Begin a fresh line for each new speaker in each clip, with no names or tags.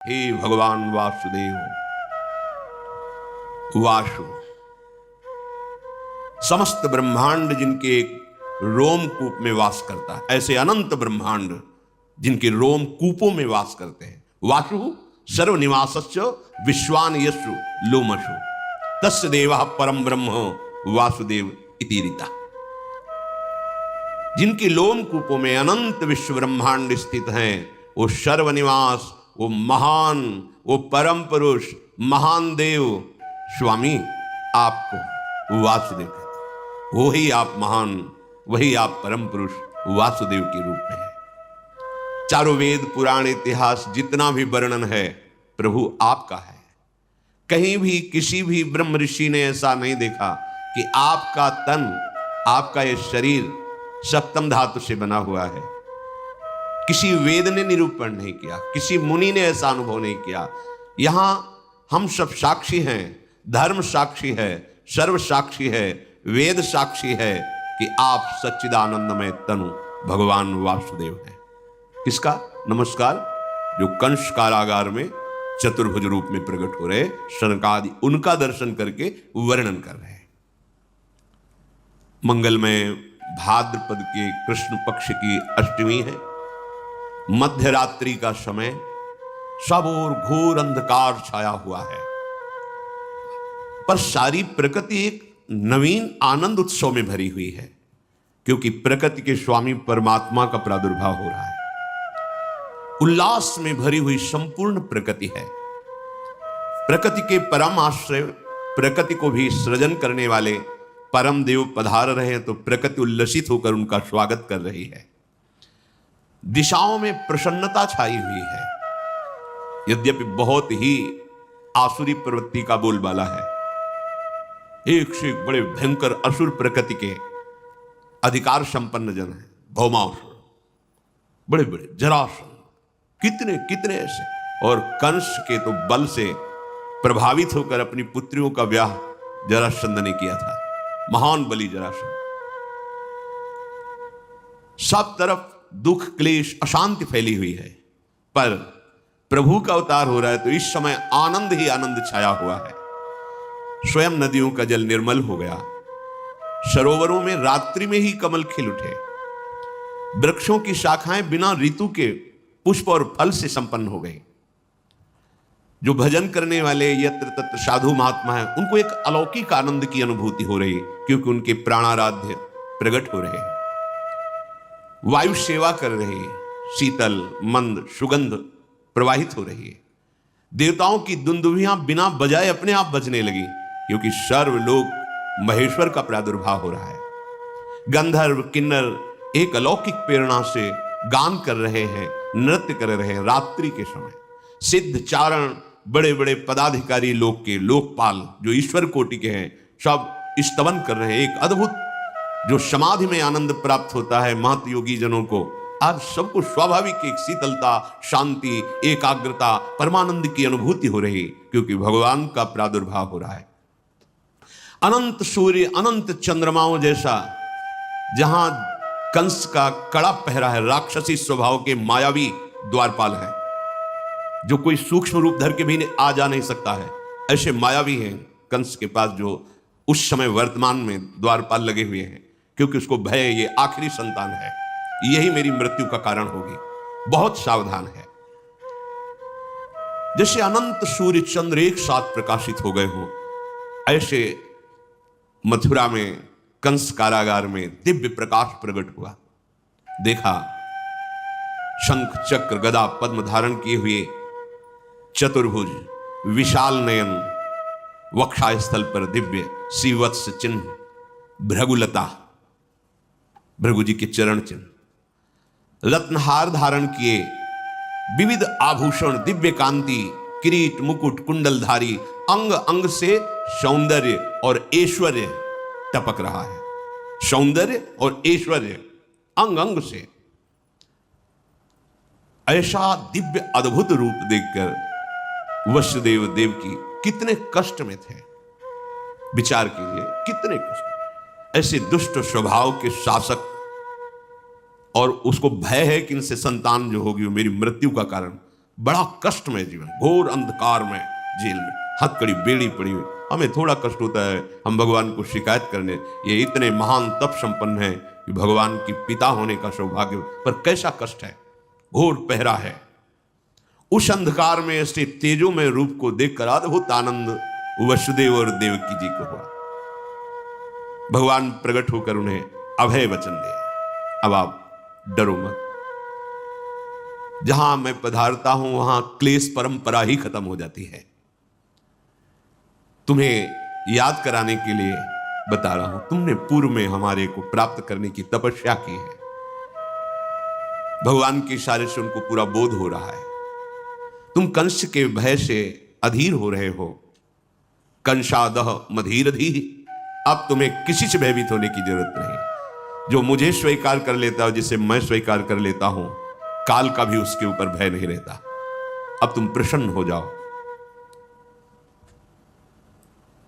हे भगवान वासुदेव, वासु समस्त ब्रह्मांड जिनके रोमकूप में वास करता है, ऐसे अनंत ब्रह्मांड जिनके रोम कूपों में वास करते हैं। वासु सर्वनिवासस्य विश्वान यशु लोमशु तस्य देवः परम ब्रह्म वासुदेव इति रीता। जिनके लोम कूपों में अनंत विश्व ब्रह्मांड स्थित हैं, वो सर्वनिवास, वो महान, वो परम पुरुष, महान देव स्वामी आपको वासुदेव कहते हैं। वही आप महान, वही आप परम पुरुष वासुदेव के रूप में है। चारों वेद पुराण इतिहास जितना भी वर्णन है प्रभु आपका है। कहीं भी किसी भी ब्रह्म ऋषि ने ऐसा नहीं देखा कि आपका तन, आपका ये शरीर सप्तम धातु से बना हुआ है। किसी वेद ने निरूपण नहीं किया, किसी मुनि ने ऐसा अनुभव नहीं किया। यहां हम सब साक्षी हैं, धर्म साक्षी है, सर्व साक्षी है, वेद साक्षी है कि आप सच्चिदानंदमय तनु भगवान वासुदेव हैं। किसका नमस्कार? जो कंस कारागार में चतुर्भुज रूप में प्रकट हो रहे शनकादि, उनका दर्शन करके वर्णन कर रहे हैं। मंगलमय भाद्रपद के कृष्ण पक्ष की अष्टमी है। मध्य रात्रि का समय, सब ओर घोर अंधकार छाया हुआ है, पर सारी प्रकृति एक नवीन आनंद उत्सव में भरी हुई है, क्योंकि प्रकृति के स्वामी परमात्मा का प्रादुर्भाव हो रहा है। उल्लास में भरी हुई संपूर्ण प्रकृति है। प्रकृति के परम आश्रय, प्रकृति को भी सृजन करने वाले परम देव पधार रहे हैं, तो प्रकृति उल्लसित होकर उनका स्वागत कर रही है। दिशाओं में प्रसन्नता छाई हुई है। यद्यपि बहुत ही आसुरी प्रवृत्ति का बोलबाला है, एक से एक बड़े भयंकर असुर प्रकृति के अधिकार संपन्न जन हैं। भौमासुर, बड़े बड़े जरासंध, कितने कितने ऐसे, और कंस के तो बल से प्रभावित होकर अपनी पुत्रियों का ब्याह जरासंध ने किया था। महान बलि जरासंध। सब तरफ दुख, क्लेश, अशांति फैली हुई है, पर प्रभु का अवतार हो रहा है, तो इस समय आनंद ही आनंद छाया हुआ है। स्वयं नदियों का जल निर्मल हो गया, सरोवरों में रात्रि में ही कमल खिल उठे, वृक्षों की शाखाएं बिना ऋतु के पुष्प और फल से संपन्न हो गई। जो भजन करने वाले यत्र तत्र साधु महात्मा हैं, उनको एक अलौकिक आनंद की अनुभूति हो रही, क्योंकि उनके प्राणाराध्य प्रकट हो रहे हैं। वायु सेवा कर रही है, शीतल मंद सुगंध प्रवाहित हो रही है। देवताओं की दुंदुभियां बिना बजाए अपने आप बजने लगी, क्योंकि सर्वलोक महेश्वर का प्रादुर्भाव हो रहा है। गंधर्व किन्नर एक अलौकिक प्रेरणा से गान कर रहे हैं, नृत्य कर रहे हैं। रात्रि के समय सिद्ध चारण, बड़े बड़े पदाधिकारी लोक के लोकपाल जो ईश्वर कोटि के हैं, सब स्तवन कर रहे हैं। एक अद्भुत जो समाधि में आनंद प्राप्त होता है महत योगी जनों को, आज सबको स्वाभाविक एक शीतलता, शांति, एकाग्रता, परमानंद की अनुभूति हो रही, क्योंकि भगवान का प्रादुर्भाव हो रहा है। अनंत सूर्य, अनंत चंद्रमाओं जैसा, जहां कंस का कड़ा पहरा है, राक्षसी स्वभाव के मायावी द्वारपाल है, जो कोई सूक्ष्म रूप धर के भी आ जा नहीं सकता है, ऐसे मायावी हैं कंस के पास, जो उस समय वर्तमान में द्वारपाल लगे हुए हैं, क्योंकि उसको भय ये आखिरी संतान है, यही मेरी मृत्यु का कारण होगी, बहुत सावधान है। जैसे अनंत सूर्य चंद्र एक साथ प्रकाशित हो गए हो, ऐसे मथुरा में कंस कारागार में दिव्य प्रकाश प्रकट हुआ। देखा शंख चक्र गदा पद्म धारण किए हुए चतुर्भुज, विशाल नयन, वक्षास्थल पर दिव्य श्रीवत्स चिन्ह, भृगुलता, भृगु जी के चरण चिन्ह, रत्नहार धारण किए, विविध आभूषण, दिव्य कांति, किरीट मुकुट कुंडलधारी, अंग अंग से सौंदर्य और ऐश्वर्य टपक रहा है। सौंदर्य और ऐश्वर्य अंग अंग से। ऐसा दिव्य अद्भुत रूप देखकर वसुदेव देव की कितने कष्ट में थे, विचार कीजिए कितने कष्ट। ऐसे दुष्ट स्वभाव के शासक, और उसको भय है कि इनसे संतान जो होगी वो मेरी मृत्यु का कारण बड़ा कष्टमय जीवन, घोर अंधकार में, जेल में, हथकड़ी बेड़ी पड़ी हुई। हमें थोड़ा कष्ट होता है, हम भगवान को शिकायत करने, ये इतने महान तप संपन्न है कि भगवान की पिता होने का सौभाग्य, पर कैसा कष्ट है, घोर पहरा है। उस अंधकार में ऐसे तेजोमय रूप को देखकर अद्भुत आनंद वसुदेव और देवकी जी को हुआ। भगवान प्रकट होकर उन्हें अभय वचन दिए, अब आप डरो मत, जहां मैं पधारता हूं वहां क्लेश परंपरा ही खत्म हो जाती है। तुम्हें याद कराने के लिए बता रहा हूं, तुमने पूर्व में हमारे को प्राप्त करने की तपस्या की है। भगवान के इशारे से उनको पूरा बोध हो रहा है। तुम कंस के भय से अधीर हो रहे हो, कंसादह मधीरधी, अब तुम्हें किसी से भयभीत होने की जरूरत नहीं। जो मुझे स्वीकार कर लेता है, जिसे मैं स्वीकार कर लेता हूं, काल का भी उसके ऊपर भय नहीं रहता। अब तुम प्रसन्न हो जाओ।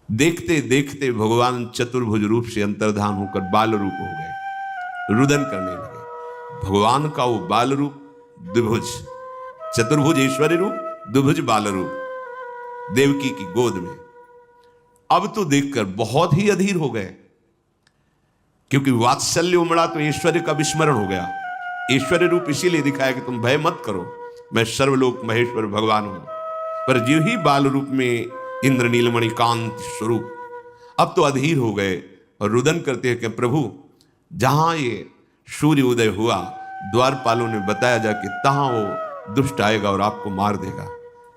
देखते देखते भगवान चतुर्भुज रूप से अंतर्धान होकर बाल रूप हो गए, रुदन करने लगे। भगवान का वो बाल रूप द्विभुज, चतुर्भुज ईश्वरी रूप, द्विभुज बाल रूप देवकी की गोद में। अब तो देखकर बहुत ही अधीर हो गए, क्योंकि वात्सल्य उमड़ा तो ऐश्वर्य का विस्मरण हो गया। ऐश्वर्य रूप इसीलिए दिखाया कि तुम भय मत करो, मैं सर्वलोक महेश्वर भगवान हूं। पर जीव ही बाल रूप में इंद्र नीलमणि कांत स्वरूप, अब तो अधीर हो गए और रुदन करते हैं कि प्रभु, जहां ये सूर्य उदय हुआ, द्वारपालों ने बताया जा कि तहां वो दुष्ट आएगा और आपको मार देगा।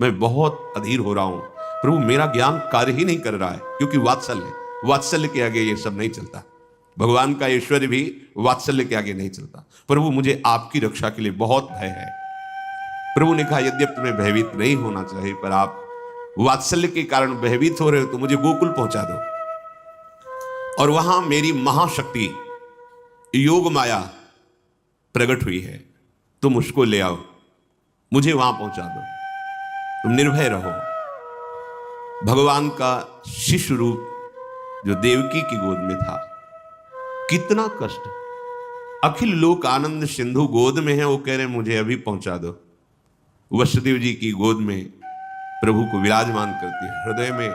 मैं बहुत अधीर हो रहा हूं प्रभु, मेरा ज्ञान कार्य ही नहीं कर रहा है, क्योंकि वात्सल्य के आगे ये सब नहीं चलता। भगवान का ऐश्वर्य भी वात्सल्य के आगे नहीं चलता। प्रभु, मुझे आपकी रक्षा के लिए बहुत भय है। प्रभु ने कहा, यद्यप तुम्हें भयभीत नहीं होना चाहिए, पर आप वात्सल्य के कारण भयभीत हो रहे हो, तो मुझे गोकुल पहुंचा दो और वहां मेरी महाशक्ति योग माया प्रकट हुई है, तुम उसको ले आओ, मुझे वहां पहुंचा दो, तुम निर्भय रहो। भगवान का शिशु रूप जो देवकी की गोद में था, कितना कष्ट, अखिल लोक आनंद सिंधु गोद में है, वो कह रहे मुझे अभी पहुंचा दो। वसुदेव जी की गोद में प्रभु को विराजमान करती है, हृदय में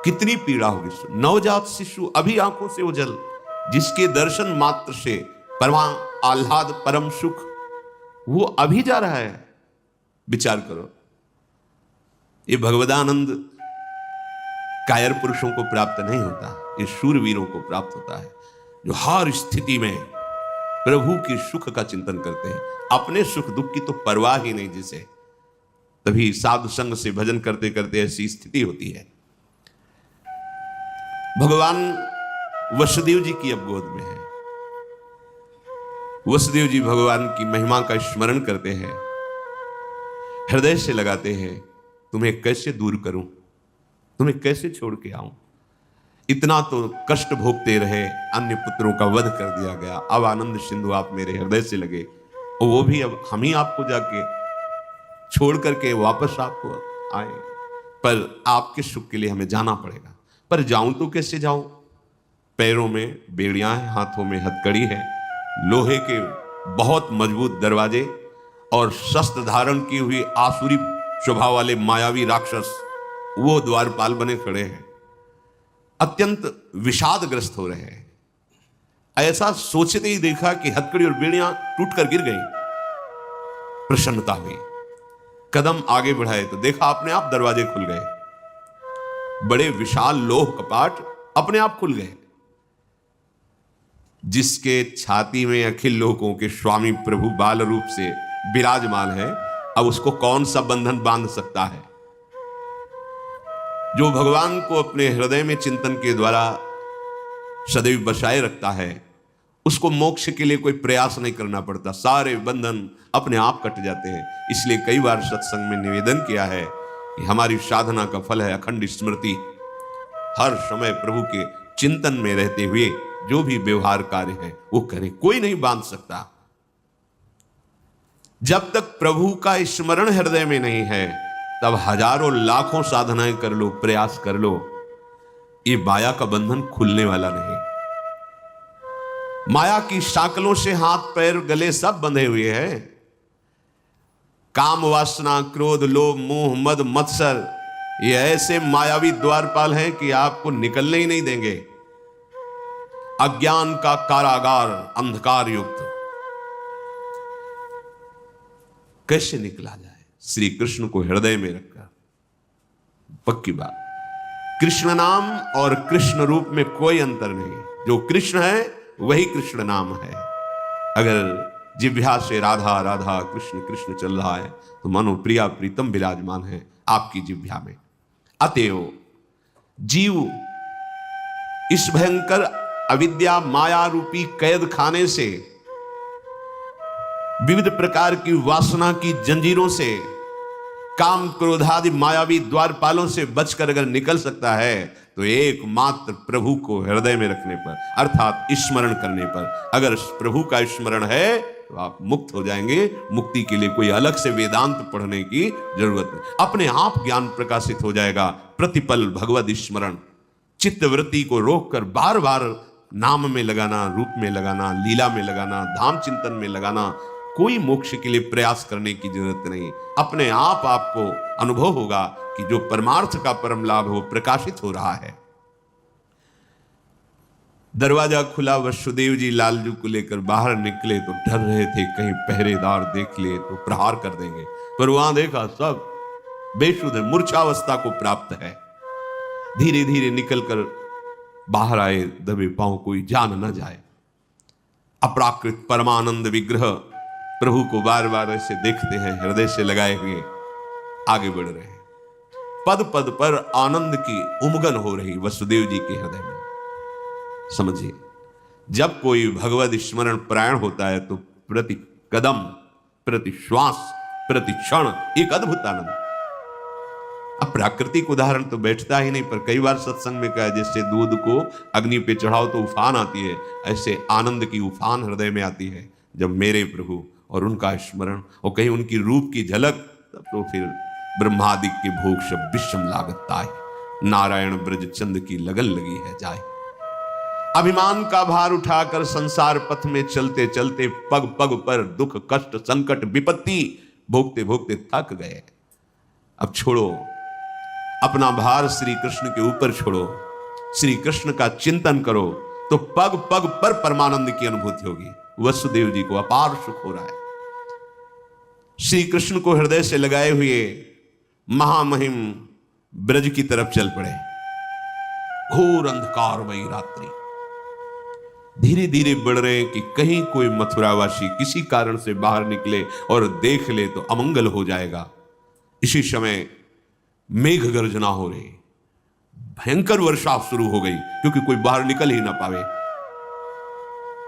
कितनी पीड़ा होगी। नवजात शिशु अभी आंखों से ओझल, जिसके दर्शन मात्र से परमा आह्लाद परम सुख, वो अभी जा रहा है। विचार करो, ये भगवदानंद कायर पुरुषों को प्राप्त नहीं होता, ये शूरवीरों को प्राप्त होता है, जो हर स्थिति में प्रभु के सुख का चिंतन करते हैं। अपने सुख दुख की तो परवाह ही नहीं जिसे, तभी साधु संग से भजन करते करते ऐसी स्थिति होती है। भगवान वसुदेव जी की अब गोद में है। वसुदेव जी भगवान की महिमा का स्मरण करते हैं, हृदय से लगाते हैं, तुम्हें कैसे दूर करूं, तुम्हें कैसे छोड़ के आऊं। इतना तो कष्ट भोगते रहे, अन्य पुत्रों का वध कर दिया गया, अब आनंद सिंधु आप मेरे हृदय से लगे, और वो भी अब हम ही आपको जाके छोड़ करके वापस आपको आए, पर आपके सुख के लिए हमें जाना पड़ेगा। पर जाऊं तो कैसे जाऊं, पैरों में बेड़ियां हैं, हाथों में हथकड़ी है, लोहे के बहुत मजबूत दरवाजे और शस्त्र धारण की हुई आसुरी स्वभाव वाले मायावी राक्षस वो द्वारपाल बने खड़े हैं, अत्यंत विषादग्रस्त हो रहे हैं। ऐसा सोचते ही देखा कि हथकड़ी और बेड़ियां टूटकर गिर गई, प्रसन्नता हुई, कदम आगे बढ़ाए तो देखा अपने आप दरवाजे खुल गए, बड़े विशाल लोह कपाट अपने आप खुल गए। जिसके छाती में अखिल लोकों के स्वामी प्रभु बाल रूप से विराजमान है, अब उसको कौन सा बंधन बांध सकता है। जो भगवान को अपने हृदय में चिंतन के द्वारा सदैव बसाए रखता है, उसको मोक्ष के लिए कोई प्रयास नहीं करना पड़ता, सारे बंधन अपने आप कट जाते हैं। इसलिए कई बार सत्संग में निवेदन किया है कि हमारी साधना का फल है अखंड स्मृति। हर समय प्रभु के चिंतन में रहते हुए जो भी व्यवहार कार्य है वो करें, कोई नहीं बांध सकता। जब तक प्रभु का स्मरण हृदय में नहीं है, तब हजारों लाखों साधनाएं कर लो, प्रयास कर लो, ये माया का बंधन खुलने वाला नहीं। माया की साकलों से हाथ पैर गले सब बंधे हुए हैं। काम वासना, क्रोध, लोभ, मोह, मद, मत्सर, ये ऐसे मायावी द्वारपाल हैं कि आपको निकलने ही नहीं देंगे। अज्ञान का कारागार, अंधकार युक्त, कैसे निकला जाए? श्री कृष्ण को हृदय में रखकर। पक्की बात, कृष्ण नाम और कृष्ण रूप में कोई अंतर नहीं। जो कृष्ण है वही कृष्ण नाम है। अगर जिह्वा से राधा राधा कृष्ण कृष्ण चल रहा है तो मानो प्रिया प्रीतम विराजमान है आपकी जिह्वा में। अतएव जीव इस भयंकर अविद्या माया रूपी कैद खाने से, विविध प्रकार की वासना की जंजीरों से, काम क्रोधादि मायावी द्वारपालों से बचकर अगर निकल सकता है तो एकमात्र प्रभु को हृदय में रखने पर, अर्थात स्मरण करने पर। अगर प्रभु का स्मरण है तो आप मुक्त हो जाएंगे। मुक्ति के लिए कोई अलग से वेदांत पढ़ने की जरूरत नहीं, अपने आप ज्ञान प्रकाशित हो जाएगा। प्रतिपल भगवद स्मरण, चित्तवृत्ति को रोककर बार बार नाम में लगाना, रूप में लगाना, लीला में लगाना, धाम चिंतन में लगाना। कोई मोक्ष के लिए प्रयास करने की जरूरत नहीं। अपने आप आपको अनुभव होगा कि जो परमार्थ का परम लाभ है वो प्रकाशित हो रहा है। दरवाजा खुला, वसुदेव जी लालजू को लेकर बाहर निकले तो डर रहे थे कहीं पहरेदार देख ले तो प्रहार कर देंगे, पर वहां देखा सब बेशुद्ध मूर्छावस्था को प्राप्त है। धीरे धीरे निकलकर बाहर आए, दबे पांव, कोई जान न जाए। अपराकृत परमानंद विग्रह प्रभु को बार बार ऐसे देखते हैं, हृदय से लगाए हुए आगे बढ़ रहे हैं। पद पद पर आनंद की उमगन हो रही वसुदेव जी के हृदय में। समझिए, जब कोई भगवद स्मरण परायण होता है तो प्रति कदम, प्रति श्वास, प्रति क्षण एक अद्भुत आनंद। अब प्राकृतिक उदाहरण तो बैठता ही नहीं, पर कई बार सत्संग में कहा जैसे दूध को अग्नि पे चढ़ाओ तो उफान आती है, ऐसे आनंद की उफान हृदय में आती है जब मेरे प्रभु और उनका स्मरण और कहीं उनकी रूप की झलक, तब तो फिर ब्रह्मादि के भोग सब विषम लागत ताई, नारायण ब्रज चंद की लगन लगी है जाए। अभिमान का भार उठाकर संसार पथ में चलते चलते पग पग पर दुख कष्ट संकट विपत्ति भोगते भोगते थक गए। अब छोड़ो, अपना भार श्री कृष्ण के ऊपर छोड़ो, श्री कृष्ण का चिंतन करो तो पग पग पर परमानंद की अनुभूति होगी। वसुदेव जी को अपार सुख हो रहा है। श्री कृष्ण को हृदय से लगाए हुए महामहिम ब्रज की तरफ चल पड़े। घोर अंधकारमयी रात्रि, धीरे धीरे बढ़ रहे हैं कि कहीं कोई मथुरावासी किसी कारण से बाहर निकले और देख ले तो अमंगल हो जाएगा। इसी समय मेघ गर्जना हो रही, भयंकर वर्षा शुरू हो गई क्योंकि कोई बाहर निकल ही ना पावे।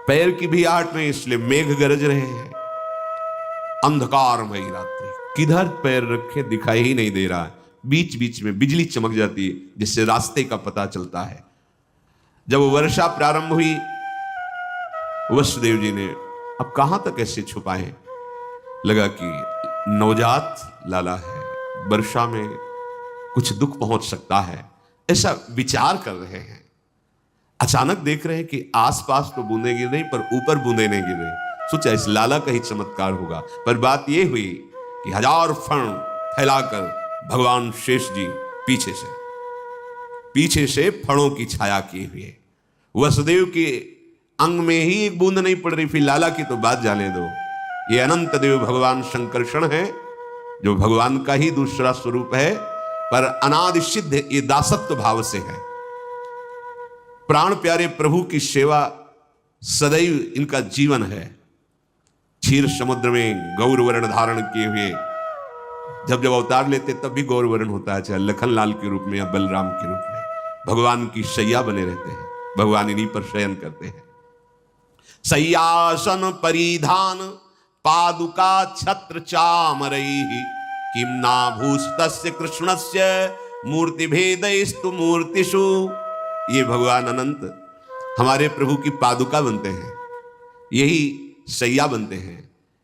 पैर की भी आहट नहीं, इसलिए मेघ गरज रहे हैं। अंधकारमयी रात्रि, किधर पैर रखे दिखाई ही नहीं दे रहा है। बीच बीच में बिजली चमक जाती है जिससे रास्ते का पता चलता है। जब वर्षा प्रारंभ हुई, वसुदेव जी ने अब कहां तक ऐसे छुपाए, लगा कि नवजात लाला है, वर्षा में कुछ दुख पहुंच सकता है, ऐसा विचार कर रहे हैं। अचानक देख रहे हैं कि आसपास तो बूंदे गिर रही पर ऊपर बूंदे नहीं गिर रही। सोचा इस लाला का ही चमत्कार होगा, पर बात यह हुई कि 1000 फण फैलाकर भगवान शेष जी पीछे से फणों की छाया किए हुए, वसुदेव के अंग में ही एक बूंद नहीं पड़ रही, फिर लाला की तो बात जाने दो। ये अनंत देव भगवान शंकरषण है, जो भगवान का ही दूसरा स्वरूप है, पर अनादि सिद्ध ये दासत्व भाव से है। प्राण प्यारे प्रभु की सेवा सदैव इनका जीवन है। क्षीर समुद्र में गौरवर्ण धारण किए हुए जब जब अवतार लेते तब भी गौरवर्ण होता है, चाहे लखनलाल के रूप में या बलराम के रूप में। भगवान की शैया बने रहते हैं, भगवान इन्हीं पर शयन करते हैं। सय्यासन परिधान पादुका छत्र चामरैः किम नाभूस्तस्य कृष्णस्य मूर्ति भेदैस्तु मूर्तिषु। ये भगवान अनंत हमारे प्रभु की पादुका बनते हैं, यही शैया बनते हैं,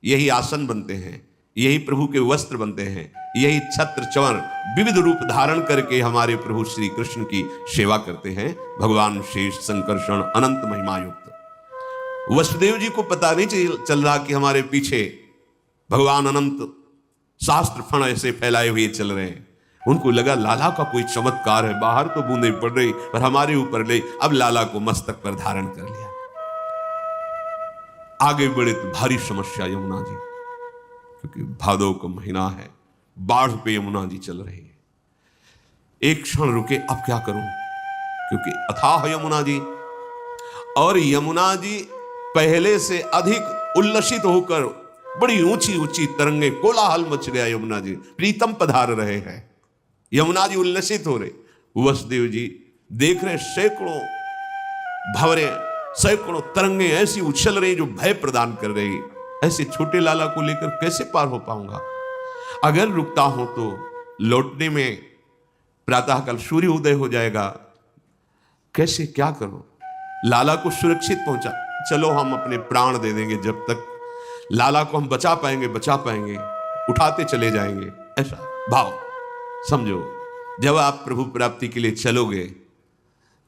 यही आसन बनते हैं, यही प्रभु के वस्त्र बनते हैं, यही छत्र चंवर विविध रूप धारण करके हमारे प्रभु श्री कृष्ण की सेवा करते हैं। भगवान शेष संकर्षण अनंत महिमा युक्त। वसुदेव जी को पता नहीं चल रहा कि हमारे पीछे भगवान अनंत शास्त्र फण ऐसे फैलाए हुए चल रहे हैं। उनको लगा लाला का कोई चमत्कार है, बाहर तो बूंदें पड़ रही पर हमारे ऊपर ले। अब लाला को मस्तक पर धारण कर लिया। आगे बढ़े तो भारी समस्या यमुना जी, क्योंकि भादव का महीना है, बाढ़ पे यमुना जी चल रही है। एक क्षण रुके, अब क्या करूं, क्योंकि अथाह यमुना जी, और यमुना जी पहले से अधिक उल्लसित होकर बड़ी ऊंची ऊंची तरंगे, कोलाहल मच गया। यमुना जी प्रीतम पधार रहे हैं, यमुना जी उल्लसित हो रहे। वसुदेव जी देख रहे सैकड़ों भंवरे, सैकड़ों तरंगे ऐसी उछल रही जो भय प्रदान कर रही। ऐसे छोटे लाला को लेकर कैसे पार हो पाऊंगा? अगर रुकता हूं तो लौटने में प्रातःकाल सूर्य उदय हो जाएगा। कैसे, क्या करूं? लाला को सुरक्षित पहुंचा, चलो हम अपने प्राण दे देंगे, जब तक लाला को हम बचा पाएंगे, उठाते चले जाएंगे। ऐसा भाव समझो। जब आप प्रभु प्राप्ति के लिए चलोगे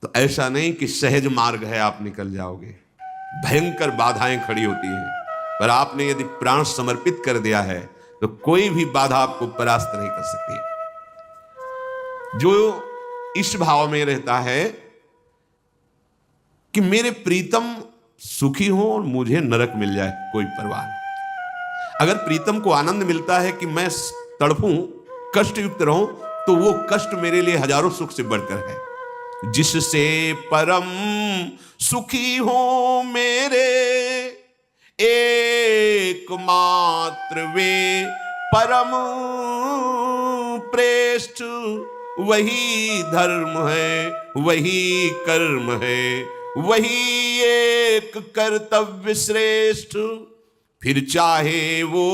तो ऐसा नहीं कि सहज मार्ग है आप निकल जाओगे, भयंकर बाधाएं खड़ी होती हैं। पर आपने यदि प्राण समर्पित कर दिया है तो कोई भी बाधा आपको परास्त नहीं कर सकती। जो इस भाव में रहता है कि मेरे प्रीतम सुखी हो और मुझे नरक मिल जाए, कोई परवाह नहीं। अगर प्रीतम को आनंद मिलता है कि मैं तड़पूं, कष्ट युक्त रहूं, तो वो कष्ट मेरे लिए हजारों सुख से बढ़कर है। जिससे परम सुखी हो मेरे एकमात्र वे परम प्रेष्ठ, वही धर्म है, वही कर्म है, वही एक कर्तव्य श्रेष्ठ। फिर चाहे वो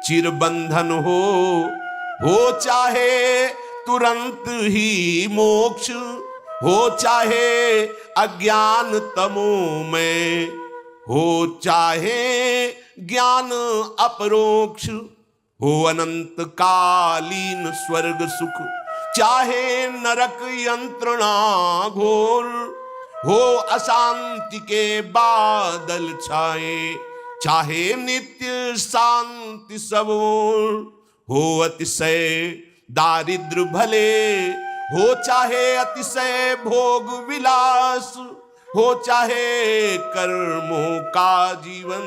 चिरबंधन हो चाहे तुरंत ही मोक्ष, हो चाहे अज्ञान तमोमय, हो चाहे ज्ञान अपरोक्ष, हो अनंत कालीन स्वर्ग सुख, चाहे नरक यंत्रणा घोर, हो अशांति के बादल छाए, चाहे नित्य शांति सब ओर, हो अतिशय दारिद्र भले, हो चाहे अतिशय भोग विलास, हो चाहे कर्मों का जीवन,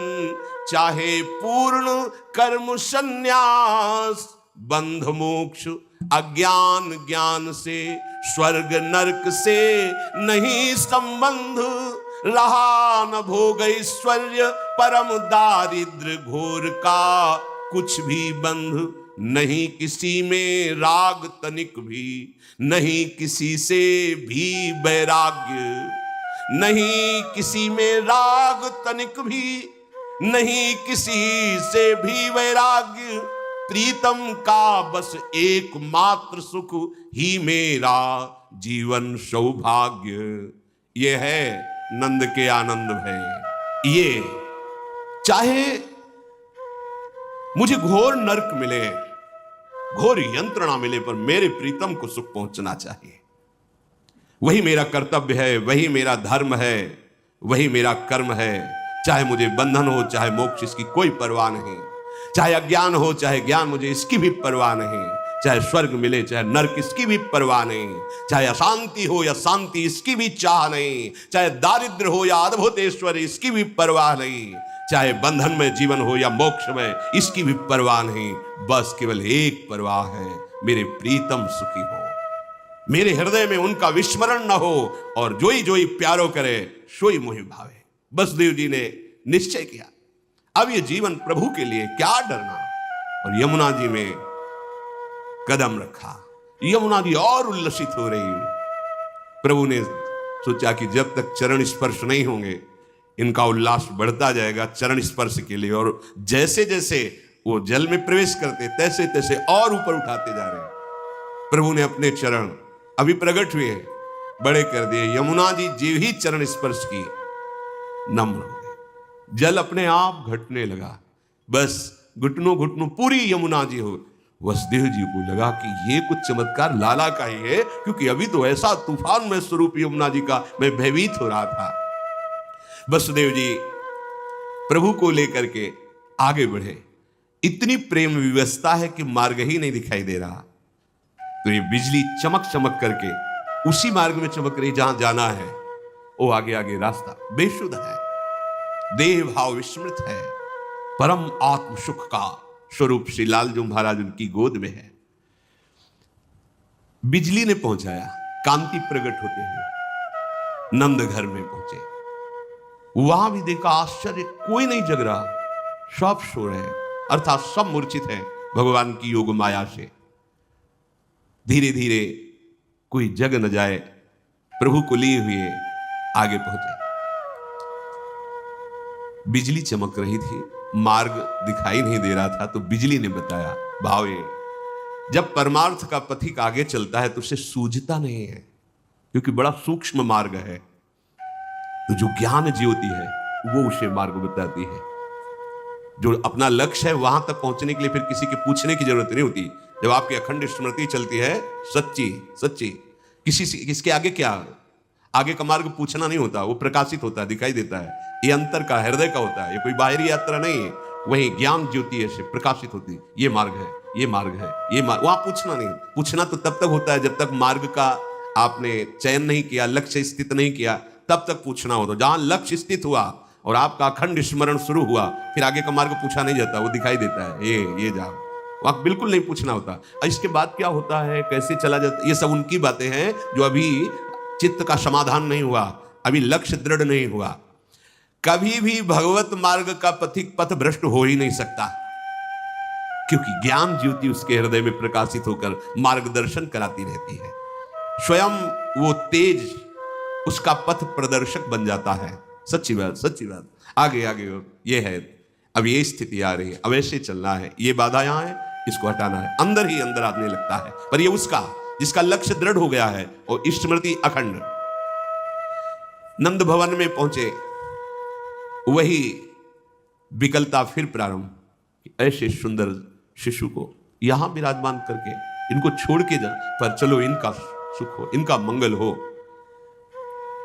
चाहे पूर्ण कर्म संन्यास, बंध मोक्ष अज्ञान ज्ञान से, स्वर्ग नरक से नहीं संबंध, रहा न भोग ऐश्वर्य परम दारिद्र घोर का कुछ भी बंध, नहीं किसी में राग तनिक भी, नहीं किसी से भी वैराग्य, नहीं किसी में राग तनिक भी, नहीं किसी से भी वैराग्य, प्रीतम का बस एकमात्र सुख ही मेरा जीवन सौभाग्य। ये है नंद के आनंद भय। ये चाहे मुझे घोर नरक मिले, घोर यंत्रणा मिले, पर मेरे प्रीतम को सुख पहुंचना चाहिए। वही मेरा कर्तव्य है, वही मेरा धर्म है, वही मेरा कर्म है। चाहे मुझे बंधन हो, चाहे मोक्ष, इसकी कोई परवाह नहीं। चाहे अज्ञान हो, चाहे ज्ञान, मुझे इसकी भी परवाह नहीं। चाहे स्वर्ग मिले, चाहे नरक, इसकी भी परवाह नहीं। चाहे अशांति हो या शांति, इसकी भी चाह नहीं। चाहे दारिद्र हो या अद्भुत ऐश्वर्य, इसकी भी परवाह नहीं। चाहे बंधन में जीवन हो या मोक्ष में, इसकी भी परवाह नहीं। बस केवल एक परवाह है, मेरे प्रीतम सुखी हो, मेरे हृदय में उनका विस्मरण न हो, और जोई जोई प्यारो करे सोई मोहि भावे। वसुदेव जी ने निश्चय किया, अब ये जीवन प्रभु के लिए, क्या डरना। और यमुना जी में कदम रखा। यमुना जी और उल्लसित हो रही। प्रभु ने सोचा कि जब तक चरण स्पर्श नहीं होंगे इनका उल्लास बढ़ता जाएगा चरण स्पर्श के लिए। और जैसे जैसे वो जल में प्रवेश करते तैसे तैसे और ऊपर उठाते जा रहे। प्रभु ने अपने चरण अभी प्रकट हुए बड़े कर दिए। यमुना जी जो ही चरण स्पर्श की नम्र हो गए, जल अपने आप घटने लगा। बस घुटनों घुटनों पूरी यमुना जी हो। वसुदेव जी को लगा कि ये कुछ चमत्कार लाला का ही है, क्योंकि अभी तो ऐसा तूफान में स्वरूप यमुना जी का मैं भयभीत हो रहा था। वसुदेव जी प्रभु को लेकर के आगे बढ़े। इतनी प्रेम व्यवस्था है कि मार्ग ही नहीं दिखाई दे रहा। तो ये बिजली चमक चमक करके उसी मार्ग में चमक रही जहां जाना है, वो आगे आगे रास्ता बेशुद्ध है, देह भाव विस्मृत है, परम आत्म सुख का स्वरूप श्री लालजू महाराज उनकी गोद में है। बिजली ने पहुंचाया, कांति प्रकट होते हुए नंद घर में पहुंचे। वहां भी देखा आश्चर्य, कोई नहीं जग रहा, सब सो रहे हैं, अर्थात सब मूर्छित हैं भगवान की योग माया से। धीरे धीरे कोई जग न जाए, प्रभु को लिए हुए आगे पहुंचे। बिजली चमक रही थी, मार्ग दिखाई नहीं दे रहा था, तो बिजली ने बताया, भावे जब परमार्थ का पथिक आगे चलता है तो उसे सूझता नहीं है, क्योंकि बड़ा सूक्ष्म मार्ग है। तो जो ज्ञान ज्योति है वो उसे मार्ग बताती है। जो अपना लक्ष्य है वहां तक पहुंचने के लिए फिर किसी के पूछने की जरूरत नहीं होती। जब आपकी अखंड स्मृति चलती है सच्ची सच्ची, किसके आगे क्या, आगे का मार्ग पूछना नहीं होता, वो प्रकाशित होता है, दिखाई देता है। ये अंतर का, हृदय का होता है, ये कोई बाहरी यात्रा नहीं है। वही ज्ञान ज्योति ऐसे प्रकाशित होती, ये मार्ग है, ये मार्ग है, ये मार्ग। वहां पूछना नहीं, पूछना तो तब तक होता है जब तक मार्ग का आपने चयन नहीं किया, लक्ष्य स्थित नहीं किया, तब तक पूछना होता। जहां लक्ष्य स्थित हुआ और आपका अखंड स्मरण शुरू हुआ, फिर आगे का मार्ग पूछा नहीं जाता, वो दिखाई देता है, ये जाओ, वहां बिल्कुल नहीं पूछना होता। इसके बाद क्या होता है, कैसे चला जाता, ये सब उनकी बातें हैं जो अभी चित्त का समाधान नहीं हुआ, अभी लक्ष्य दृढ़ नहीं हुआ। कभी भी भगवत मार्ग का पथिक पथ भ्रष्ट हो ही नहीं सकता, क्योंकि ज्ञान ज्योति उसके हृदय में प्रकाशित होकर मार्गदर्शन कराती रहती है। स्वयं वो तेज उसका पथ प्रदर्शक बन जाता है। सच्ची बात, सच्ची बात। आगे आगे ये है, अब ये स्थिति आ रही है, अब ऐसे चलना है, ये बाधा यहां है, इसको हटाना है, अंदर ही अंदर आने लगता है। पर ये उसका जिसका लक्ष्य दृढ़ हो गया है और स्मृति अखंड। नंद भवन में पहुंचे, वही विकलता फिर प्रारंभ। ऐसे सुंदर शिशु को यहां विराजमान करके इनको छोड़ के जा, पर चलो इनका सुख हो, इनका मंगल हो।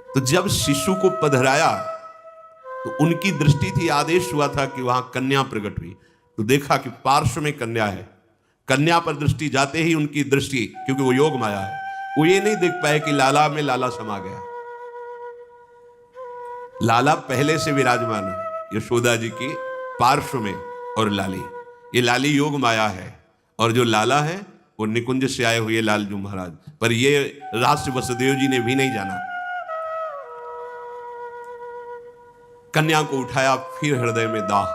तो जब शिशु को पधराया तो उनकी दृष्टि थी, आदेश हुआ था कि वहां कन्या प्रकट हुई, तो देखा कि पार्श्व में कन्या है। कन्या पर दृष्टि जाते ही उनकी दृष्टि, क्योंकि वो योग माया है, वो ये नहीं देख पाए कि लाला में लाला समा गया। लाला पहले से विराजमान है यशोदा जी की पार्श्व में, और लाली, ये लाली योग माया है, और जो लाला है वो निकुंज से आए हुए लालजू महाराज। पर ये रहस्य वसुदेव जी ने भी नहीं जाना। कन्या को उठाया, फिर हृदय में दाह,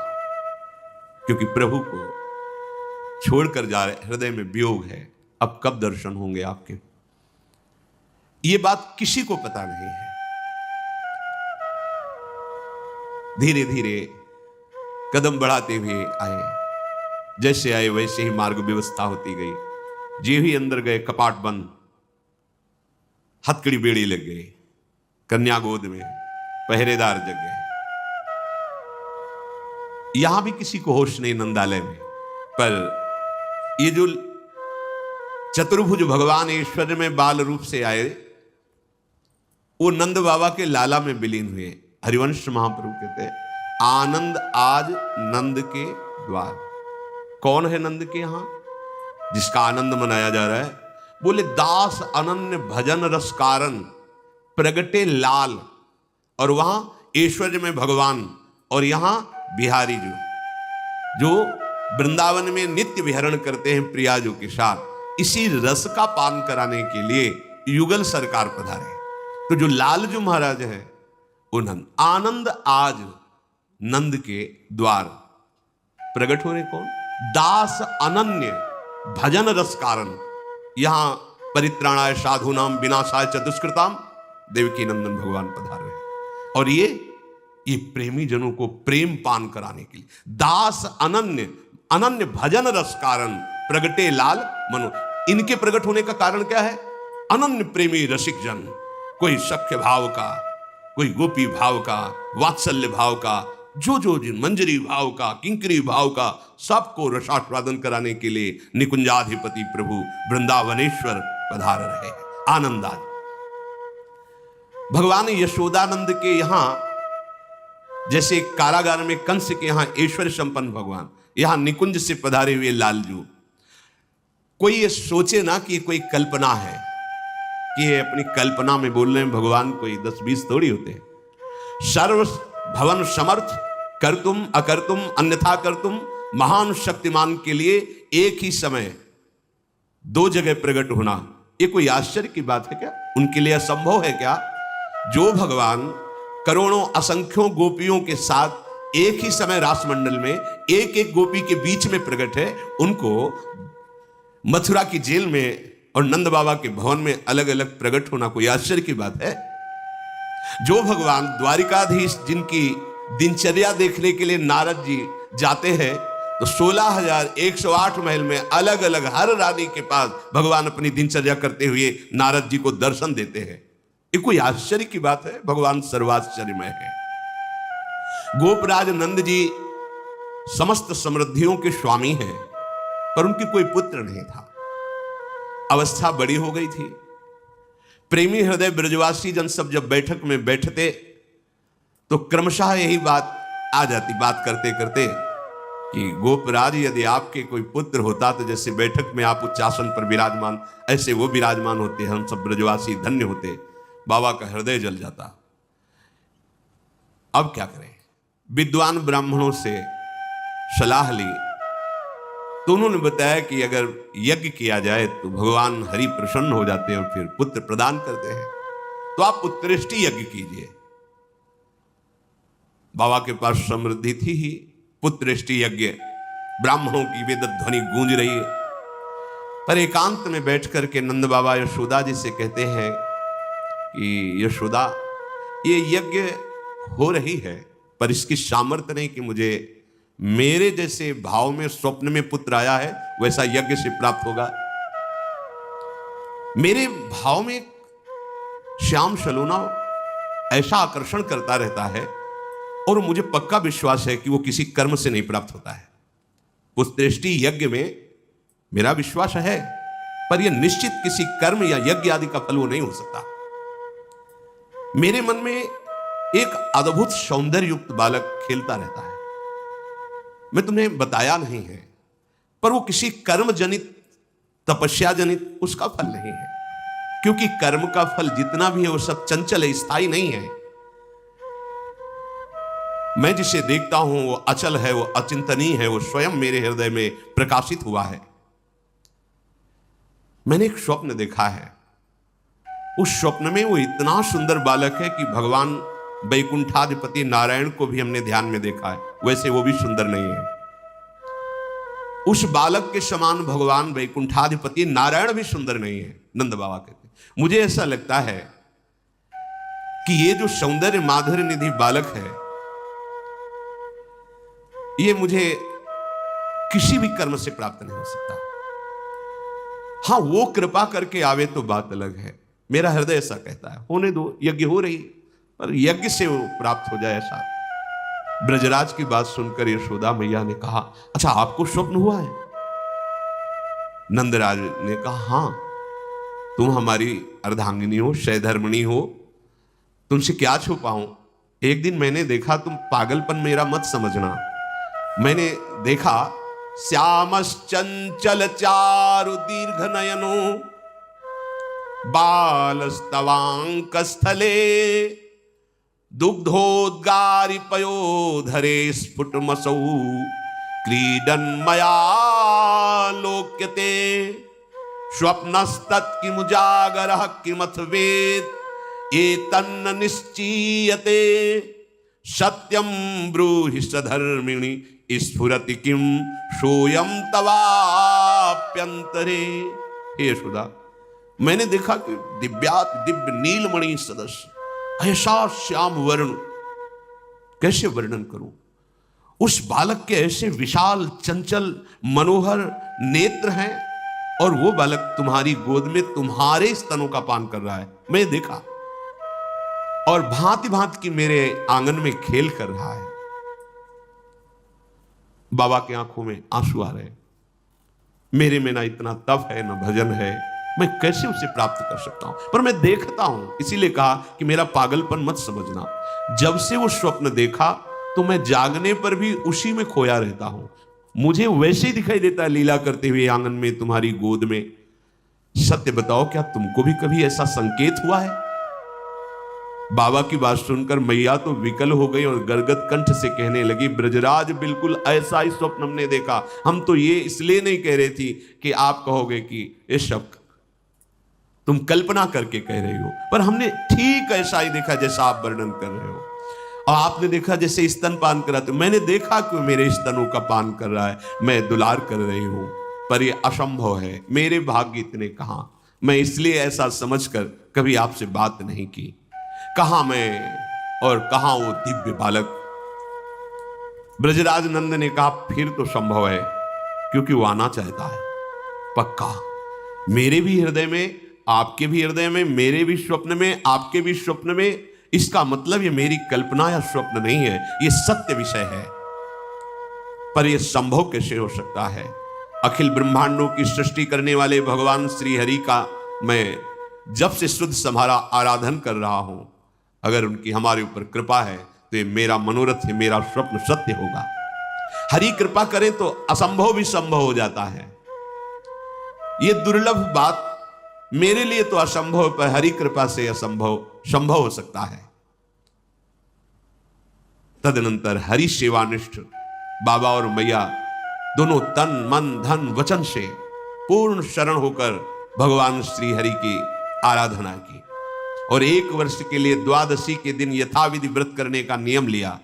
क्योंकि प्रभु को छोड़कर जा रहे, हृदय में वियोग है, अब कब दर्शन होंगे आपके। ये बात किसी को पता नहीं है। धीरे धीरे कदम बढ़ाते हुए आए, जैसे आए वैसे ही मार्ग व्यवस्था होती गई। जे ही अंदर गए, कपाट बंद, हथकड़ी बेड़ी लग गई, कन्या गोद में, पहरेदार जग गए। यहां भी किसी को होश नहीं नंदालय में। पर ये जो चतुर्भुज भगवान ऐश्वर्य में बाल रूप से आए, वो नंद बाबा के लाला में विलीन हुए। हरिवंश महाप्रभु कहते हैं, आनंद आज नंद के द्वार। कौन है नंद के यहां जिसका आनंद मनाया जा रहा है? बोले, दास अनन्य भजन रस कारण प्रगटे लाल। और वहां ऐश्वर्य में भगवान, और यहां बिहारी जो वृंदावन में नित्य विहरण करते हैं प्रियाजों के साथ, इसी रस का पान कराने के लिए युगल सरकार पधारे। तो जो लालजू महाराज है वो नंद, आनंद आज नंद के द्वार प्रकट हो रहे। कौन? दास अनन्य भजन रस कारण। यहां परित्राणाय साधूनाम विनाशाय च दुष्कृताम देवकी नंदन भगवान पधार रहे। और ये प्रेमी जनों को प्रेम पान कराने के लिए दास अनन्य अनन्य भजन रस कारण प्रगटे लाल मनो। इनके प्रकट होने का कारण क्या है? अनन्य प्रेमी रसिक जन, कोई सख्य भाव का, कोई गोपी भाव का, वात्सल्य भाव का, जो मंजरी भाव का, किंकरी भाव का, सबको रसास्वादन कराने के लिए निकुंजाधिपति प्रभु वृंदावनेश्वर पधार रहे हैं। आनंदाज भगवान यशोदानंद के यहां, जैसे कारागार में कंस के यहां ऐश्वर्य संपन्न भगवान, यहां निकुंज से पधारे हुए लालजू। कोई ये सोचे ना कि कोई कल्पना है, कि ये अपनी कल्पना में बोल रहे हैं। भगवान कोई 10-20 थोड़ी होते हैं। सर्व भवन समर्थ, कर तुम अकर तुम अन्यथा कर तुम, महान शक्तिमान के लिए एक ही समय दो जगह प्रकट होना, ये कोई आश्चर्य की बात है क्या? उनके लिए असंभव है क्या? जो भगवान करोड़ों असंख्यों गोपियों के साथ एक ही समय रासमंडल में एक एक गोपी के बीच में प्रकट है, उनको मथुरा की जेल में और नंद बाबा के भवन में अलग अलग प्रकट होना कोई आश्चर्य की बात है? जो भगवान द्वारिकाधीश जिनकी दिनचर्या देखने के लिए नारद जी जाते हैं, तो 16,108 महल में अलग अलग हर रानी के पास भगवान अपनी दिनचर्या करते हुए नारद जी को दर्शन देते हैं। ये कोई आश्चर्य की बात है? भगवान सर्वाश्चर्यमय है। गोपराज नंद जी समस्त समृद्धियों के स्वामी हैं, पर उनकी कोई पुत्र नहीं था। अवस्था बड़ी हो गई थी। प्रेमी हृदय ब्रजवासी जन सब जब बैठक में बैठते तो क्रमशः यही बात आ जाती, बात करते करते, कि गोपराज यदि आपके कोई पुत्र होता तो जैसे बैठक में आप उच्चासन पर विराजमान, ऐसे वो विराजमान होते, हम सब ब्रजवासी धन्य होते। बाबा का हृदय जल जाता। अब क्या करें? विद्वान ब्राह्मणों से सलाह ली तो उन्होंने बताया कि अगर यज्ञ किया जाए तो भगवान हरि प्रसन्न हो जाते हैं और फिर पुत्र प्रदान करते हैं, तो आप उत्कृष्टि यज्ञ कीजिए। बाबा के पास समृद्धि थी ही, पुत्रेष्टि यज्ञ, ब्राह्मणों की वेद ध्वनि गूंज रही है। पर एकांत में बैठ करके नंद बाबा यशोदा जी से कहते हैं कि यशोदा, ये यज्ञ हो रही है, पर इसकी सामर्थ्य नहीं कि मुझे मेरे जैसे भाव में स्वप्न में पुत्र आया है वैसा यज्ञ से प्राप्त होगा। मेरे भाव में श्याम सलोना ऐसा आकर्षण करता रहता है और मुझे पक्का विश्वास है कि वो किसी कर्म से नहीं प्राप्त होता है। पुत्रेष्टि यज्ञ में मेरा विश्वास है, पर यह निश्चित किसी कर्म या यज्ञ आदि का फल वो नहीं हो सकता। मेरे मन में एक अद्भुत सौंदर्य युक्त बालक खेलता रहता है। मैं तुम्हें बताया नहीं है, पर वो किसी कर्म जनित, तपस्या जनित उसका फल नहीं है, क्योंकि कर्म का फल जितना भी है वो सब चंचल है, स्थायी नहीं है। मैं जिसे देखता हूं वो अचल है, वो अचिंतनीय है, वो स्वयं मेरे हृदय में प्रकाशित हुआ है। मैंने एक स्वप्न देखा है। उस स्वप्न में वो इतना सुंदर बालक है कि भगवान वैकुंठाधिपति नारायण को भी हमने ध्यान में देखा है, वैसे वो भी सुंदर नहीं है। उस बालक के समान भगवान वैकुंठाधिपति नारायण भी सुंदर नहीं है, नंद बाबा कहते। मुझे ऐसा लगता है कि ये जो सौंदर्य माधुर्य निधि बालक है, ये मुझे किसी भी कर्म से प्राप्त नहीं हो सकता। हां, वो कृपा करके आवे तो बात अलग है। मेरा हृदय ऐसा कहता है, होने दो, यज्ञ हो रही, पर यज्ञ से वो प्राप्त हो जाए ऐसा। ब्रजराज की बात सुनकर यशोदा मैया ने कहा, अच्छा आपको स्वप्न हुआ है? नंदराज ने कहा, हां, तुम हमारी अर्धांगिनी हो, शैधर्मणी हो, तुमसे क्या छुपाऊं। एक दिन मैंने देखा, तुम पागलपन मेरा मत समझना, मैंने देखा श्यामश्चंचल चारु दीर्घ नयनो बालस्तवांक स्थले दुग्धोद्गारि पयोधरे स्फुटमसौ क्रीडन मया लोक्यते स्वप्नस्तत्किमुजागरः किमथ वेद एतन्न निश्चीयते सत्यम ब्रूहि सधर्मिणि स्फुरति किम सोयम तवाप्यंतरे। हे यशोदा, मैंने देखा कि दिव्यात दिव्य नीलमणि सदस्य ऐसा श्याम वर्ण, कैसे वर्णन करूं। उस बालक के ऐसे विशाल चंचल मनोहर नेत्र हैं और वो बालक तुम्हारी गोद में तुम्हारे स्तनों का पान कर रहा है। मैं देखा, और भांति भांति की मेरे आंगन में खेल कर रहा है। बाबा की आंखों में आंसू आ रहे। मेरे में ना इतना तप है, ना भजन है, मैं कैसे उसे प्राप्त कर सकता हूं। पर मैं देखता हूं, इसीलिए कहा कि मेरा पागलपन मत समझना। जब से वो स्वप्न देखा तो मैं जागने पर भी उसी में खोया रहता हूं। मुझे वैसे ही दिखाई देता है लीला करते हुए आंगन में तुम्हारी गोद में। सत्य बताओ, क्या तुमको भी कभी ऐसा संकेत हुआ है? बाबा की बात सुनकर मैया तो विकल हो गई और गदगद कंठ से कहने लगी, ब्रजराज बिल्कुल ऐसा ही स्वप्न हमने देखा। हम तो ये इसलिए नहीं कह रही थी कि आप कहोगे कि ये सब तुम कल्पना करके कह रही हो, पर हमने ठीक ऐसा ही देखा जैसा आप वर्णन कर रहे हो। और आपने देखा जैसे स्तन पान करा, तो मैंने देखा कि मेरे स्तनों का पान कर रहा है, मैं दुलार कर रही हूं, पर यह असंभव है, मेरे भाग्य इतने कहां। मैं इसलिए ऐसा समझकर कभी आपसे बात नहीं की। कहां मैं और कहां वो दिव्य बालक। ब्रजराज नंद ने कहा, फिर तो संभव है, क्योंकि वो आना चाहता है पक्का। मेरे भी हृदय में, आपके भी हृदय में, मेरे भी स्वप्न में, आपके भी स्वप्न में। इसका मतलब ये मेरी कल्पना या स्वप्न नहीं है, ये सत्य विषय है। पर यह संभव कैसे हो सकता है? अखिल ब्रह्मांडों की सृष्टि करने वाले भगवान श्री हरि का मैं जब से शुद्ध समारा आराधन कर रहा हूं, अगर उनकी हमारे ऊपर कृपा है तो ये मेरा मनोरथ है, मेरा स्वप्न सत्य होगा। हरि कृपा करें तो असंभव भी संभव हो जाता है। ये दुर्लभ बात मेरे लिए तो असंभव, पर हरि कृपा से असंभव संभव हो सकता है। तदनंतर हरि सेवानिष्ठ बाबा और मैया दोनों तन मन धन वचन से पूर्ण शरण होकर भगवान श्री हरि की आराधना की और 1 वर्ष के लिए द्वादशी के दिन यथाविधि व्रत करने का नियम लिया।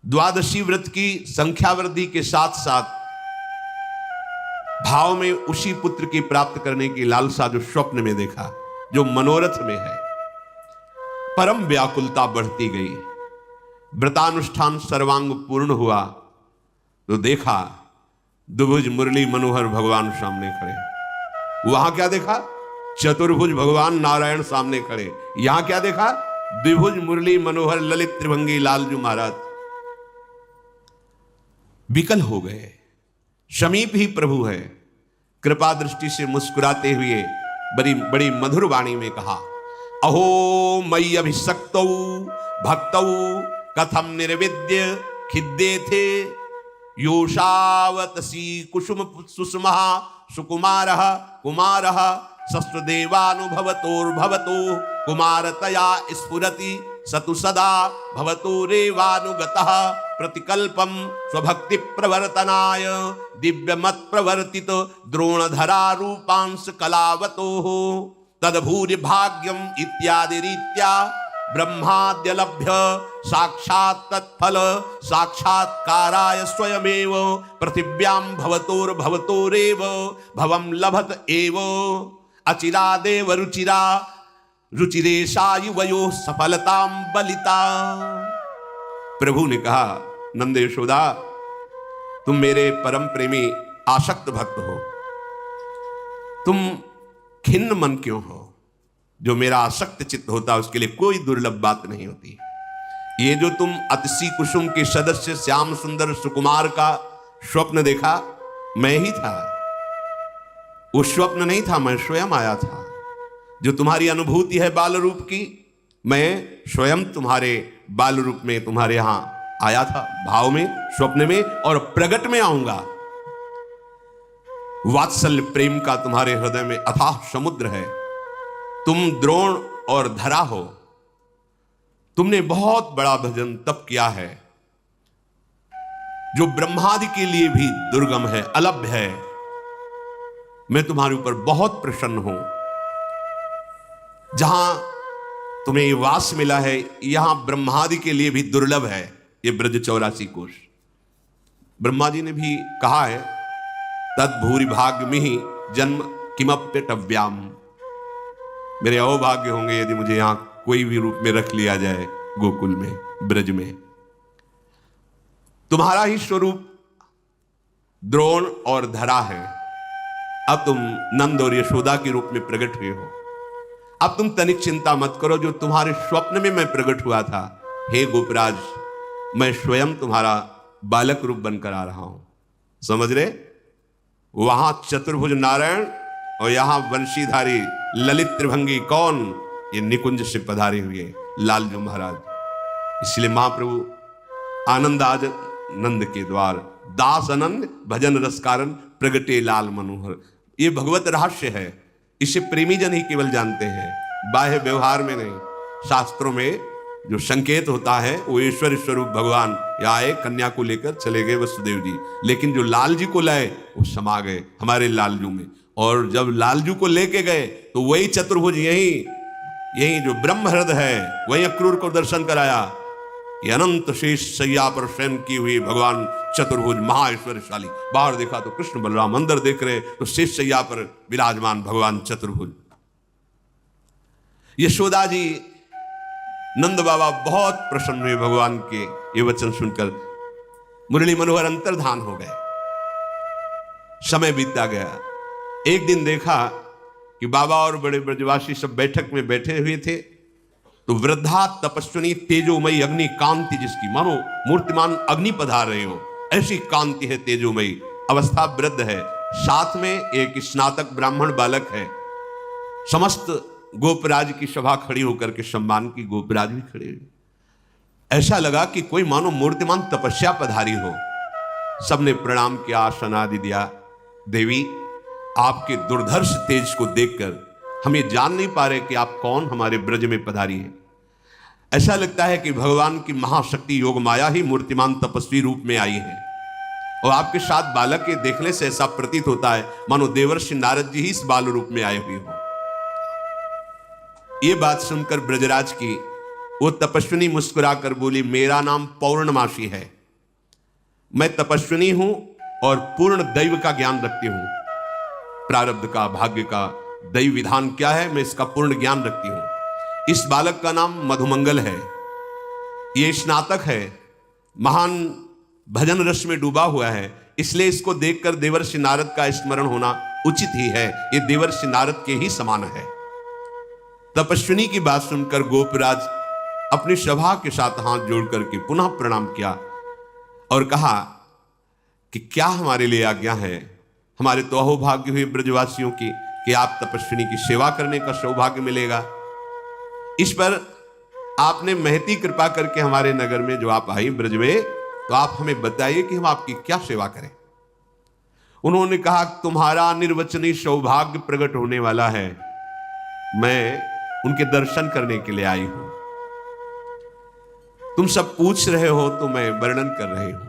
द्वादशी व्रत की संख्या वृद्धि के साथ साथ भाव में उसी पुत्र की प्राप्त करने की लालसा जो स्वप्न में देखा, जो मनोरथ में है, परम व्याकुलता बढ़ती गई। व्रतानुष्ठान सर्वांग पूर्ण हुआ तो देखा द्विभुज मुरली मनोहर भगवान सामने खड़े। वहां क्या देखा? चतुर्भुज भगवान नारायण सामने खड़े। यहां क्या देखा? द्विभुज मुरली मनोहर ललित त्रिभंगी लालजू महाराज। विकल हो गए। समीप ही प्रभु है। कृपा दृष्टि से मुस्कुराते हुए बड़ी बड़ी मधुर वाणी में कहा, अहो मयि अभिषक्तौ भक्तौ कथम निर्विद्य खिद्ये थे योषावतसी कुसुम सुषमा सुकुमारः कुमारः शस्त्रदेवानुभवतोर्भवतो कुमारतया स्फुरति सतु सदा भवतो रेवानुगतः प्रतिकल्पम स्वभक्ति प्रवर्तनाय दिव्यमत प्रवर्तित द्रोणधरा रूपांश कलावतो तदभूरि भाग्यम इत्यादि रीत्या ब्रह्माद्यलभ्य साक्षात् तत्फल साक्षात्काराय स्वयमेव पृथिव्यां भवतोर्भवतोरेव भवं लभत एव अचिरादेव रुचिरा रुचिरेशायुवयो सफलतां बलिता। प्रभु ने कहा, नंद यशोदा, तुम मेरे परम प्रेमी आसक्त भक्त हो, तुम खिन्न मन क्यों हो? जो मेरा आसक्त चित्त होता है उसके लिए कोई दुर्लभ बात नहीं होती। ये जो तुम अतिशी कुसुम के सदस्य श्याम सुंदर सुकुमार का स्वप्न देखा, मैं ही था। वो स्वप्न नहीं था, मैं स्वयं आया था। जो तुम्हारी अनुभूति है बाल रूप की, मैं स्वयं तुम्हारे बाल रूप में तुम्हारे यहां आया था, भाव में, स्वप्न में, और प्रगट में आऊंगा। वात्सल्य प्रेम का तुम्हारे हृदय में अथाह समुद्र है। तुम द्रोण और धरा हो। तुमने बहुत बड़ा भजन तप किया है जो ब्रह्मादि के लिए भी दुर्गम है, अलभ्य है। मैं तुम्हारे ऊपर बहुत प्रसन्न हूं। जहां तुम्हें ये वास मिला है, यहां ब्रह्मादि के लिए भी दुर्लभ है ये ब्रज 84 कोश। ब्रह्मा जी ने भी कहा है, तद भूरि भाग्यमिहि जन्म किमप्यटव्याम। मेरे अहोभाग्य होंगे यदि मुझे यहां कोई भी रूप में रख लिया जाए, गोकुल में, ब्रज में। तुम्हारा ही स्वरूप द्रोण और धरा है। अब तुम नंद और यशोदा के रूप में प्रकट हुए हो। अब तुम तनिक चिंता मत करो, जो तुम्हारे स्वप्न में मैं प्रकट हुआ था, हे गोपराज, मैं स्वयं तुम्हारा बालक रूप बनकर आ रहा हूं। समझ रहे? वहां चतुर्भुज नारायण और यहां वंशीधारी ललित त्रिभंगी कौन? ये निकुंज से पधारे हुए लालजू महाराज। इसलिए महाप्रभु आनंद आज नंद के द्वार दास अनन्य भजन रस कारण प्रगटे लाल मनोहर। ये भगवत रहस्य है, इसे प्रेमी जन ही केवल जानते हैं, बाह्य व्यवहार में नहीं। शास्त्रों में जो संकेत होता है वो ईश्वर स्वरूप भगवान यहाँ आए, कन्या को लेकर चले गए वसुदेव जी, लेकिन जो लाल जी को लाए वो समा गए हमारे लालजू में। और जब लालजू को लेके गए तो वही चतुर्भुज यही जो ब्रह्म हृदय है वही अक्रूर को दर्शन कराया। ये अनंत शेष सैया पर स्वयं की हुई भगवान चतुर्भुज महाऐश्वर्यशाली। बाहर देखा तो कृष्ण बलराम, अंदर देख रहे तो शेष सैया पर विराजमान भगवान चतुर्भुज। यशोदा जी, नंद बाबा बहुत प्रसन्न हुए भगवान के ये वचन सुनकर, मुरली मनोहर अंतर्धान हो गए। समय बीतता गया। एक दिन देखा कि बाबा और बड़े ब्रजवासी सब बैठक में बैठे हुए थे, तो वृद्धा तपस्विनी तेजोमयी अग्नि कांति, जिसकी मानो मूर्तिमान अग्नि पधार रहे हो, ऐसी कांति है, तेजोमयी अवस्था वृद्ध है। साथ में एक स्नातक ब्राह्मण बालक है। समस्त गोपराज की सभा खड़ी होकर के सम्मान की, गोपराज भी खड़े हुए। ऐसा लगा कि कोई मानो मूर्तिमान तपस्या पधारी हो। सबने प्रणाम किया, आसन आदि दिया। देवी, आपके दुर्धर्ष तेज को देखकर हम ये जान नहीं पा रहे कि आप कौन हमारे ब्रज में पधारी हैं। ऐसा लगता है कि भगवान की महाशक्ति योग माया ही मूर्तिमान तपस्वी रूप में आई है, और आपके साथ बालक के देखने से ऐसा प्रतीत होता है मानो देवर्षि नारद जी ही इस बाल रूप में आए हुए हो। ये बात सुनकर ब्रजराज की वो तपस्विनी मुस्कुराकर बोली, मेरा नाम पौर्णमासी है, मैं तपस्विनी हूं और पूर्ण दैव का ज्ञान रखती हूं। प्रारब्ध का, भाग्य का, दैव विधान क्या है, मैं इसका पूर्ण ज्ञान रखती हूं। इस बालक का नाम मधुमंगल है। ये स्नातक है, महान भजन रस में डूबा हुआ है, इसलिए इसको देखकर देवर्षि नारद का स्मरण होना उचित ही है। ये देवर्षि नारद के ही समान है। तपस्विनी की बात सुनकर गोपराज अपनी सभा के साथ हाथ जोड़ करके पुनः प्रणाम किया और कहा कि क्या हमारे लिए आज्ञा है। हमारे तो अहोभाग्य हुए ब्रजवासियों की कि आप तपस्विनी की सेवा करने का सौभाग्य मिलेगा। इस पर आपने महती कृपा करके हमारे नगर में जो आप आई ब्रज में, तो आप हमें बताइए कि हम आपकी क्या सेवा करें। उन्होंने कहा, तुम्हारा निर्वचनीय सौभाग्य प्रकट होने वाला है, मैं उनके दर्शन करने के लिए आई हूं। तुम सब पूछ रहे हो तो मैं वर्णन कर रही हूं।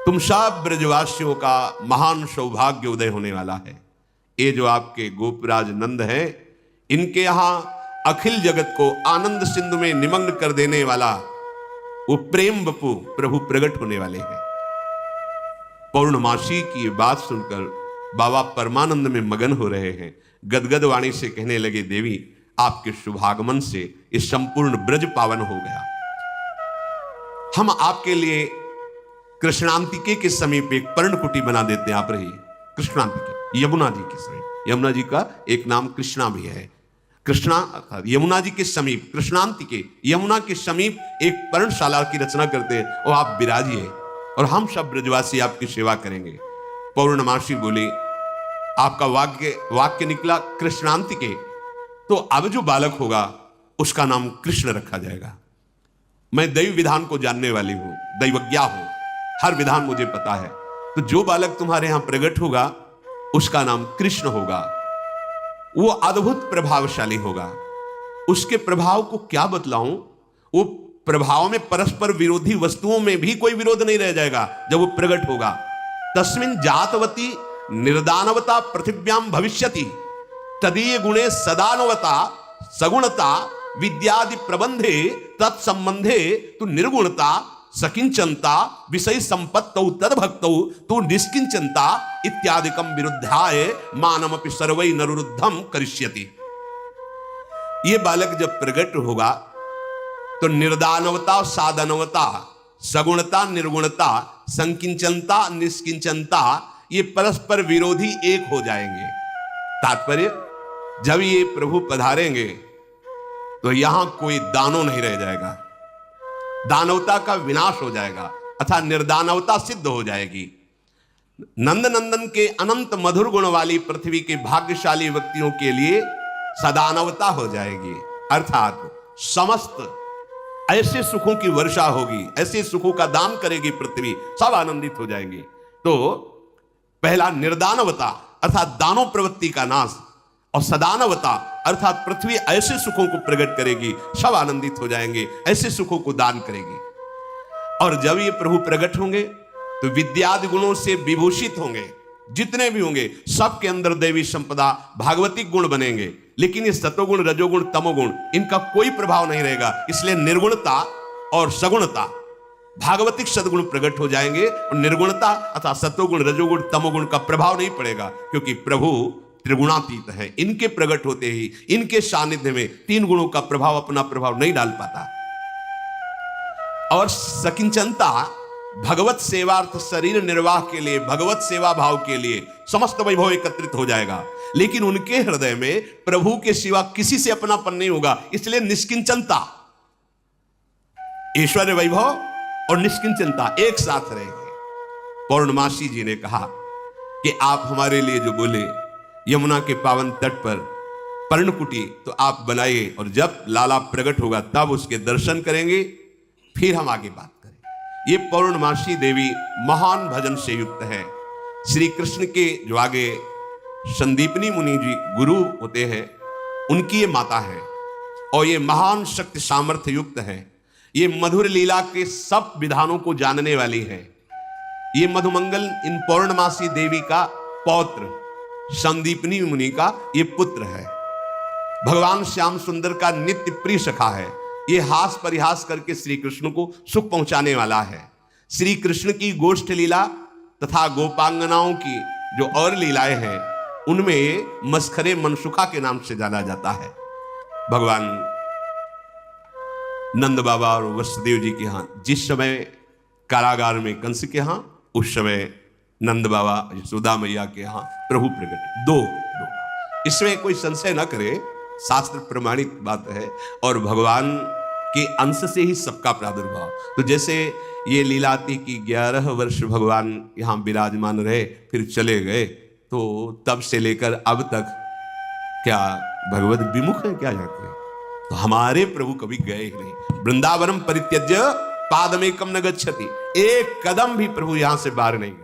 तुम सब ब्रजवासियों का महान सौभाग्य उदय होने वाला है। ये जो आपके गोपराज नंद है, इनके यहां अखिल जगत को आनंद सिंधु में निमग्न कर देने वाला वो प्रेम बपू प्रभु प्रकट होने वाले हैं। पौर्णमासी की ये बात सुनकर बाबा परमानंद में मगन हो रहे हैं। गदगद वाणी से कहने लगे, देवी, आपके शुभागमन से इस संपूर्ण ब्रज पावन हो गया। हम आपके लिए कृष्णांतिके के समीप एक पर्णकुटी बना देते हैं। आप रहिए। कृष्णांतिके यमुना जी के समीप, यमुना जी का एक नाम कृष्णा भी है। कृष्णा अर्थात यमुना जी के समीप, कृष्णांतिके यमुना के समीप एक पर्णशाला की रचना करते हैं, और आप विराजिए और हम सब ब्रजवासी आपकी सेवा करेंगे। पौर्णमासी बोली, आपका वाक्य निकला कृष्णांतिके, तो अब जो बालक होगा उसका नाम कृष्ण रखा जाएगा। मैं दैव विधान को जानने वाली हूं, दैवज्ञा हूं, हर विधान मुझे पता है। तो जो बालक तुम्हारे यहां प्रकट होगा उसका नाम कृष्ण होगा। वो अद्भुत प्रभावशाली होगा। उसके प्रभाव को क्या बतलाऊं, वो प्रभाव में परस्पर विरोधी वस्तुओं में भी कोई विरोध नहीं रह जाएगा जब वो प्रकट होगा। तस्मिन् जातवती निर्दानवता पृथिव्याम भविष्यति, तदीय गुणे सदानवता सगुणता विद्यादि प्रबंधे तत्संबंधे तु निर्गुणता सकिंचनता विषय संपत्तौ तद्भक्तौ तु निष्किंचनता इत्यादिकम विरुद्धाय मानमपि सर्वै नरुद्धम करिष्यति। ये बालक जब प्रकट होगा तो निर्दानवता साधनवता, सगुणता निर्गुणता, संकिंचनता निष्किंचनता, ये परस्पर विरोधी एक हो जाएंगे। तात्पर्य, जब ये प्रभु पधारेंगे तो यहां कोई दानव नहीं रह जाएगा, दानवता का विनाश हो जाएगा अथवा निर्दानवता सिद्ध हो जाएगी। नंद नंदन के अनंत मधुर गुण वाली पृथ्वी के भाग्यशाली व्यक्तियों के लिए सदानवता हो जाएगी, अर्थात समस्त ऐसे सुखों की वर्षा होगी, ऐसे सुखों का दान करेगी पृथ्वी, सब आनंदित हो जाएंगे। तो पहला निर्दानवता अर्थात दानव प्रवृत्ति का नाश, और सदानवता अर्थात पृथ्वी ऐसे सुखों को प्रकट करेगी, सब आनंदित हो जाएंगे, ऐसे सुखों को दान करेगी। और जब ये प्रभु प्रकट होंगे तो विद्यादि गुणों से विभूषित होंगे, जितने भी होंगे सबके अंदर दैवी संपदा भागवतिक गुण बनेंगे। लेकिन ये सतोगुण, रजोगुण, तमोगुण इनका कोई प्रभाव नहीं रहेगा। इसलिए निर्गुणता और सगुणता भागवतिक सद्गुण प्रकट हो जाएंगे, और निर्गुणता अर्थात सतोगुण, रजोगुण, तमोगुण का प्रभाव नहीं पड़ेगा, क्योंकि प्रभु त्रिगुणातीत है। इनके प्रकट होते ही, इनके सानिध्य में तीन गुणों का प्रभाव अपना प्रभाव नहीं डाल पाता। और सकिंचनता भगवत सेवार्थ शरीर निर्वाह के लिए, भगवत सेवा भाव के लिए समस्त वैभव एकत्रित हो जाएगा। लेकिन उनके हृदय में प्रभु के सिवा किसी से अपनापन नहीं होगा, इसलिए निष्किंचनता, ऐश्वर्य वैभव और निष्किंचनता एक साथ रहेंगे। पौर्णमासी जी ने कहा कि आप हमारे लिए जो बोले यमुना के पावन तट पर पर्णकुटी तो आप बनाइए, और जब लाला प्रकट होगा तब उसके दर्शन करेंगे, फिर हम आगे बात करें। ये पौर्णमासी देवी महान भजन से युक्त है। श्री कृष्ण के जो आगे संदीपनी मुनि जी गुरु होते हैं, उनकी ये माता है, और ये महान शक्ति सामर्थ्य युक्त है। ये मधुर लीला के सब विधानों को जानने वाली है। ये मधुमंगल इन पौर्णमासी देवी का पौत्र, संदीपनी मुनि का ये पुत्र है। भगवान श्याम सुंदर का नित्य प्रिय सखा है। ये हास परिहास करके श्री कृष्ण को सुख पहुंचाने वाला है। श्री कृष्ण की गोष्ठ लीला तथा गोपांगनाओं की जो और लीलाएं हैं, उनमें मस्खरे मनसुखा के नाम से जाना जाता है। भगवान नंद बाबा और वसुदेव जी के यहां जिस समय कारागार में कंस के यहां, उस समय नंद बाबा यशोदा मैया के यहां प्रभु प्रकट दो। इसमें कोई संशय न करे, शास्त्र प्रमाणित बात है। और भगवान के अंश से ही सबका प्रादुर्भाव। तो जैसे ये लीला थी कि 11 वर्ष भगवान यहाँ विराजमान रहे, फिर चले गए, तो तब से लेकर अब तक क्या भगवत विमुख है क्या जाते? तो हमारे प्रभु कभी गए ही नहीं। वृंदावनम परित्यज्य पादमेकम न गच्छति, एक कदम भी प्रभु यहां से बाहर नहीं गए।